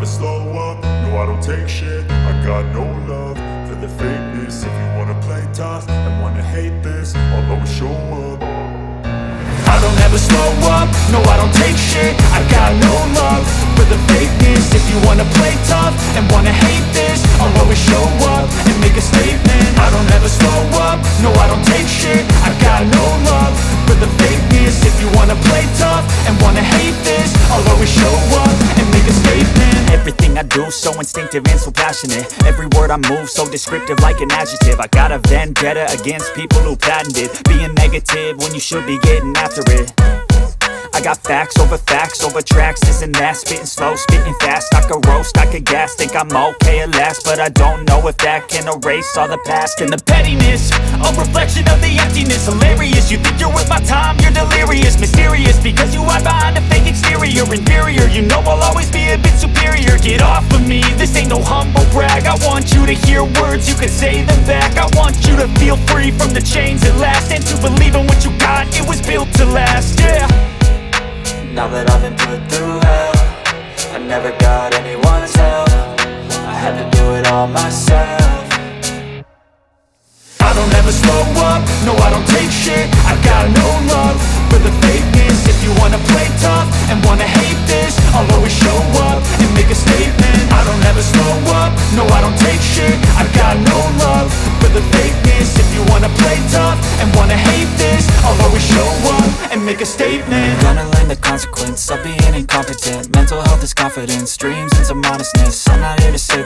slow up, no I don't take shit. I got no love for the fakeness. If you wanna play tough and wanna hate this, I'll always show up. I don't ever slow up, no I don't take shit. I got no love for the fakeness. If you wanna play tough and wanna hate this, I'll always show up and make a statement. I don't ever slow up, no I don't take shit. I got no love for the fakeness. If you wanna play tough and wanna hate this, I'll always show up and make a statement. Everything I do so instinctive and so passionate. Every word I move so descriptive like an adjective. I got a vendetta against people who patented being negative when you should be getting after it. I got facts over tracks, this and that. Spitting slow, spitting fast, I could roast, I could gas. Think I'm okay at last, but I don't know if that can erase all the past. And the pettiness, a reflection of the emptiness. Hilarious, you think you're worth my time, you're delirious. Mysterious, because you hide behind a fake exterior. Inferior, you know I'll always be a bit superior. Get off of me, this ain't no humble brag. I want you to hear words, you can say them back. I want you to feel free from the chains at last, and to believe in what you got, it was built to last, yeah. Now that I've been put through hell, I never got anyone's help. I had to do it all myself. I don't ever slow up, no I don't take shit. I got no love for the fakeness. If you wanna play tough and wanna hate this, I'll always show up and make a statement. I don't ever slow up, no I don't take shit. I got no love for the fakeness. If you wanna play tough and wanna hate this, I'll always show up and make a statement. Gonna learn the consequence of being incompetent. Mental health is confidence, dreams and some honestness. I'm not here to say that